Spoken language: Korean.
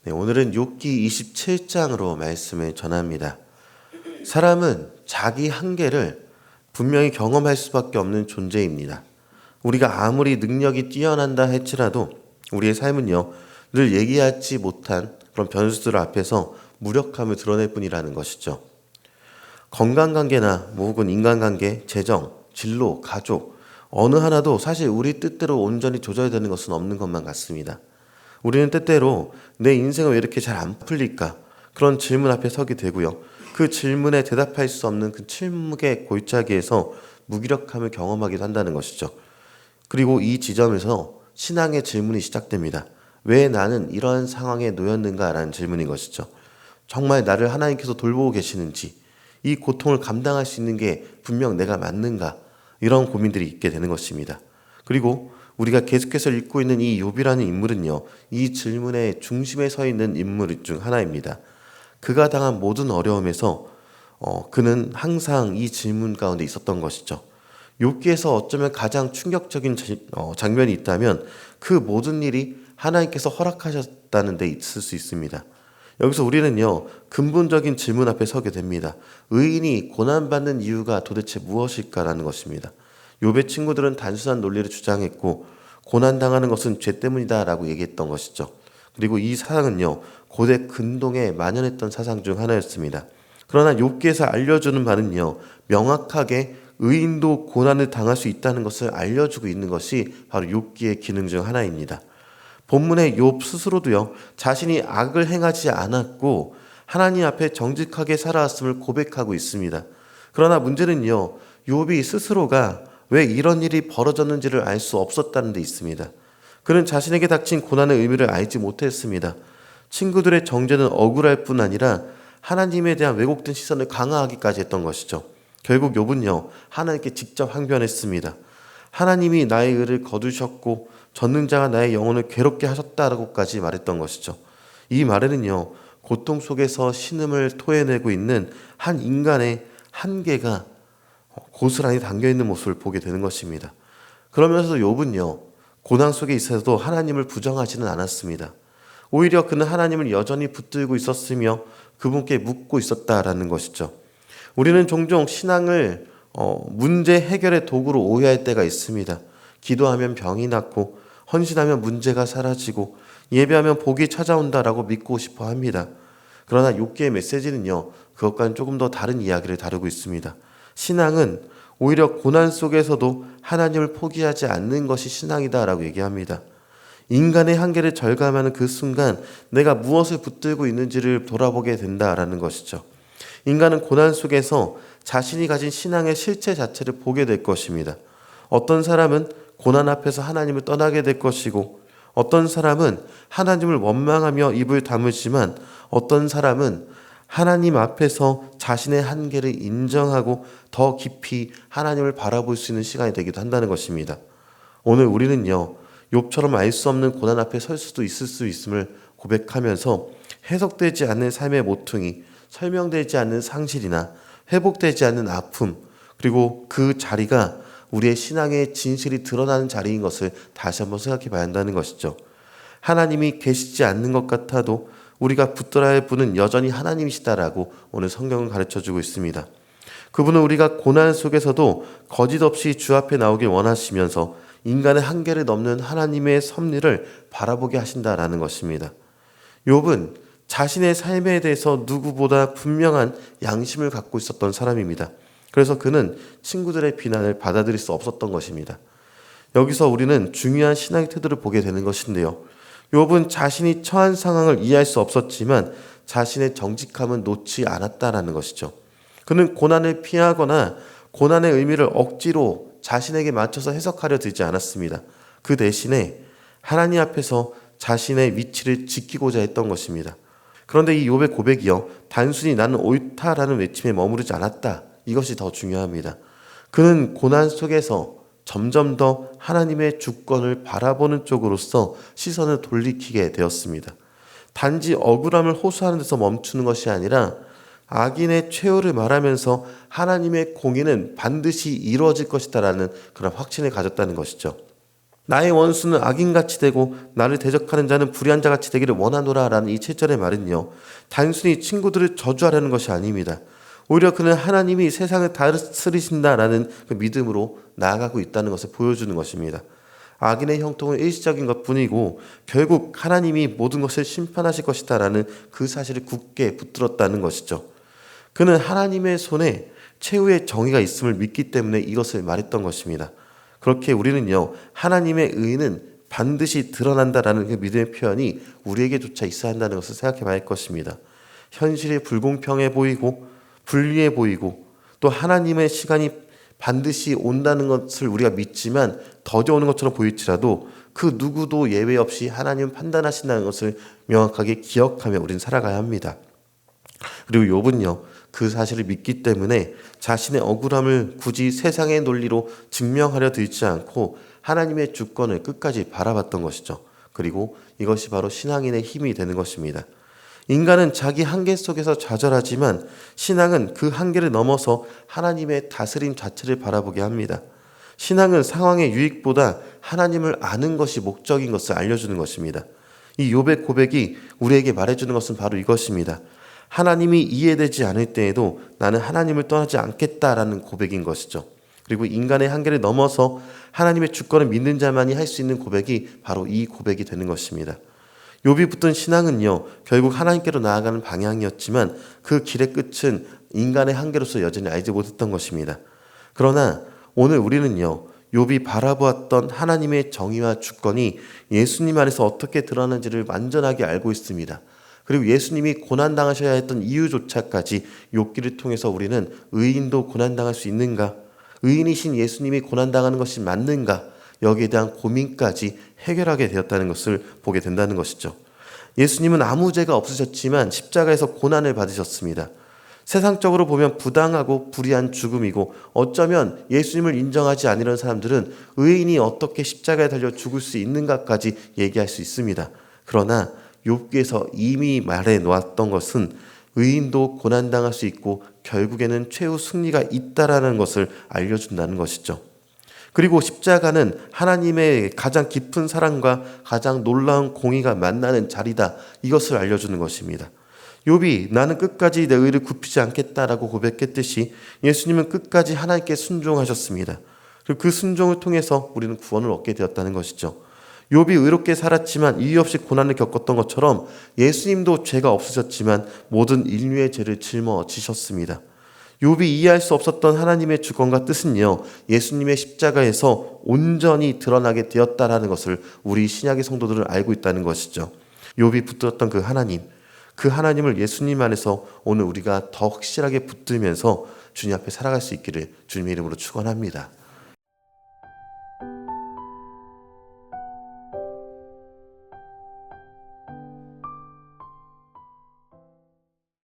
네, 오늘은 욥기 27장으로 말씀을 전합니다. 사람은 자기 한계를 분명히 경험할 수밖에 없는 존재입니다. 우리가 아무리 능력이 뛰어난다 할지라도 우리의 삶은요, 늘 얘기하지 못한 그런 변수들 앞에서 무력함을 드러낼 뿐이라는 것이죠. 건강관계나 혹은 인간관계, 재정, 진로, 가족 어느 하나도 사실 우리 뜻대로 온전히 조절되는 것은 없는 것만 같습니다. 우리는 때때로 내 인생은 왜 이렇게 잘 안 풀릴까? 그런 질문 앞에 서게 되고요. 그 질문에 대답할 수 없는 그 침묵의 골짜기에서 무기력함을 경험하기도 한다는 것이죠. 그리고 이 지점에서 신앙의 질문이 시작됩니다. 왜 나는 이런 상황에 놓였는가라는 질문인 것이죠. 정말 나를 하나님께서 돌보고 계시는지, 이 고통을 감당할 수 있는 게 분명 내가 맞는가? 이런 고민들이 있게 되는 것입니다. 그리고 우리가 계속해서 읽고 있는 이 욥이라는 인물은요, 이 질문의 중심에 서 있는 인물 중 하나입니다. 그가 당한 모든 어려움에서 그는 항상 이 질문 가운데 있었던 것이죠. 욥기에서 어쩌면 가장 충격적인 장면이 있다면 그 모든 일이 하나님께서 허락하셨다는 데 있을 수 있습니다. 여기서 우리는요, 근본적인 질문 앞에 서게 됩니다. 의인이 고난받는 이유가 도대체 무엇일까라는 것입니다. 욥의 친구들은 단순한 논리를 주장했고 고난당하는 것은 죄 때문이다라고 얘기했던 것이죠. 그리고 이 사상은요, 고대 근동에 만연했던 사상 중 하나였습니다. 그러나 욥기에서 알려주는 바는요, 명확하게 의인도 고난을 당할 수 있다는 것을 알려주고 있는 것이 바로 욥기의 기능 중 하나입니다. 본문의 욥 스스로도요, 자신이 악을 행하지 않았고 하나님 앞에 정직하게 살아왔음을 고백하고 있습니다. 그러나 문제는요, 욥이 스스로가 왜 이런 일이 벌어졌는지를 알 수 없었다는 데 있습니다. 그는 자신에게 닥친 고난의 의미를 알지 못했습니다. 친구들의 정죄는 억울할 뿐 아니라 하나님에 대한 왜곡된 시선을 강화하기까지 했던 것이죠. 결국 욥은요, 하나님께 직접 항변했습니다. 하나님이 나의 의를 거두셨고 전능자가 나의 영혼을 괴롭게 하셨다라고까지 말했던 것이죠. 이 말에는요, 고통 속에서 신음을 토해내고 있는 한 인간의 한계가 고스란히 담겨있는 모습을 보게 되는 것입니다. 그러면서도 욥은요, 고난 속에 있어서도 하나님을 부정하지는 않았습니다. 오히려 그는 하나님을 여전히 붙들고 있었으며 그분께 묻고 있었다라는 것이죠. 우리는 종종 신앙을 문제 해결의 도구로 오해할 때가 있습니다. 기도하면 병이 낫고 헌신하면 문제가 사라지고 예배하면 복이 찾아온다라고 믿고 싶어 합니다. 그러나 욥기의 메시지는요, 그것과는 조금 더 다른 이야기를 다루고 있습니다. 신앙은 오히려 고난 속에서도 하나님을 포기하지 않는 것이 신앙이다라고 얘기합니다. 인간의 한계를 절감하는 그 순간 내가 무엇을 붙들고 있는지를 돌아보게 된다라는 것이죠. 인간은 고난 속에서 자신이 가진 신앙의 실체 자체를 보게 될 것입니다. 어떤 사람은 고난 앞에서 하나님을 떠나게 될 것이고, 어떤 사람은 하나님을 원망하며 입을 다물지만 어떤 사람은 하나님 앞에서 자신의 한계를 인정하고 더 깊이 하나님을 바라볼 수 있는 시간이 되기도 한다는 것입니다. 오늘 우리는요, 욥처럼 알 수 없는 고난 앞에 설 수도 있을 수 있음을 고백하면서 해석되지 않는 삶의 모퉁이, 설명되지 않는 상실이나 회복되지 않는 아픔, 그리고 그 자리가 우리의 신앙의 진실이 드러나는 자리인 것을 다시 한번 생각해 봐야 한다는 것이죠. 하나님이 계시지 않는 것 같아도 우리가 붙들어야 할 분은 여전히 하나님이시다라고 오늘 성경은 가르쳐주고 있습니다. 그분은 우리가 고난 속에서도 거짓 없이 주 앞에 나오길 원하시면서 인간의 한계를 넘는 하나님의 섭리를 바라보게 하신다라는 것입니다. 욥은 자신의 삶에 대해서 누구보다 분명한 양심을 갖고 있었던 사람입니다. 그래서 그는 친구들의 비난을 받아들일 수 없었던 것입니다. 여기서 우리는 중요한 신앙의 태도를 보게 되는 것인데요, 욥은 자신이 처한 상황을 이해할 수 없었지만 자신의 정직함은 놓지 않았다라는 것이죠. 그는 고난을 피하거나 고난의 의미를 억지로 자신에게 맞춰서 해석하려 들지 않았습니다. 그 대신에 하나님 앞에서 자신의 위치를 지키고자 했던 것입니다. 그런데 이 욥의 고백이요, 단순히 나는 옳다라는 외침에 머무르지 않았다. 이것이 더 중요합니다. 그는 고난 속에서 점점 더 하나님의 주권을 바라보는 쪽으로서 시선을 돌리키게 되었습니다. 단지 억울함을 호소하는 데서 멈추는 것이 아니라 악인의 최후를 말하면서 하나님의 공의는 반드시 이루어질 것이다라는 그런 확신을 가졌다는 것이죠. 나의 원수는 악인같이 되고 나를 대적하는 자는 불의한 자같이 되기를 원하노라 라는 이 7절의 말은요, 단순히 친구들을 저주하려는 것이 아닙니다. 오히려 그는 하나님이 세상을 다스리신다라는 그 믿음으로 나아가고 있다는 것을 보여주는 것입니다. 악인의 형통은 일시적인 것뿐이고 결국 하나님이 모든 것을 심판하실 것이다라는 그 사실을 굳게 붙들었다는 것이죠. 그는 하나님의 손에 최후의 정의가 있음을 믿기 때문에 이것을 말했던 것입니다. 그렇게 우리는요, 하나님의 의는 반드시 드러난다라는 그 믿음의 표현이 우리에게조차 있어야 한다는 것을 생각해 봐야 할 것입니다. 현실이 불공평해 보이고 불리해 보이고 또 하나님의 시간이 반드시 온다는 것을 우리가 믿지만 더뎌오는 것처럼 보일지라도 그 누구도 예외 없이 하나님은 판단하신다는 것을 명확하게 기억하며 우리는 살아가야 합니다. 그리고 욥은요, 그 사실을 믿기 때문에 자신의 억울함을 굳이 세상의 논리로 증명하려 들지 않고 하나님의 주권을 끝까지 바라봤던 것이죠. 그리고 이것이 바로 신앙인의 힘이 되는 것입니다. 인간은 자기 한계 속에서 좌절하지만 신앙은 그 한계를 넘어서 하나님의 다스림 자체를 바라보게 합니다. 신앙은 상황의 유익보다 하나님을 아는 것이 목적인 것을 알려주는 것입니다. 이 욥의 고백이 우리에게 말해주는 것은 바로 이것입니다. 하나님이 이해되지 않을 때에도 나는 하나님을 떠나지 않겠다라는 고백인 것이죠. 그리고 인간의 한계를 넘어서 하나님의 주권을 믿는 자만이 할 수 있는 고백이 바로 이 고백이 되는 것입니다. 욥이 붙든 신앙은요, 결국 하나님께로 나아가는 방향이었지만 그 길의 끝은 인간의 한계로서 여전히 알지 못했던 것입니다. 그러나 오늘 우리는요, 욥이 바라보았던 하나님의 정의와 주권이 예수님 안에서 어떻게 드러나는지를 완전하게 알고 있습니다. 그리고 예수님이 고난당하셔야 했던 이유조차까지 욥기를 통해서 우리는 의인도 고난당할 수 있는가? 의인이신 예수님이 고난당하는 것이 맞는가? 여기에 대한 고민까지 해결하게 되었다는 것을 보게 된다는 것이죠. 예수님은 아무 죄가 없으셨지만 십자가에서 고난을 받으셨습니다. 세상적으로 보면 부당하고 불의한 죽음이고 어쩌면 예수님을 인정하지 않으려는 사람들은 의인이 어떻게 십자가에 달려 죽을 수 있는가까지 얘기할 수 있습니다. 그러나 욥기에서 이미 말해 놓았던 것은 의인도 고난당할 수 있고 결국에는 최후 승리가 있다라는 것을 알려준다는 것이죠. 그리고 십자가는 하나님의 가장 깊은 사랑과 가장 놀라운 공의가 만나는 자리다, 이것을 알려주는 것입니다. 욥이 나는 끝까지 내 의를 굽히지 않겠다라고 고백했듯이 예수님은 끝까지 하나님께 순종하셨습니다. 그리고 그 순종을 통해서 우리는 구원을 얻게 되었다는 것이죠. 욥이 의롭게 살았지만 이유 없이 고난을 겪었던 것처럼 예수님도 죄가 없으셨지만 모든 인류의 죄를 짊어지셨습니다. 욥이 이해할 수 없었던 하나님의 주권과 뜻은요, 예수님의 십자가에서 온전히 드러나게 되었다라는 것을 우리 신약의 성도들은 알고 있다는 것이죠. 욥이 붙들었던 그 하나님을 예수님 안에서 오늘 우리가 더 확실하게 붙들면서 주님 앞에 살아갈 수 있기를 주님의 이름으로 축원합니다.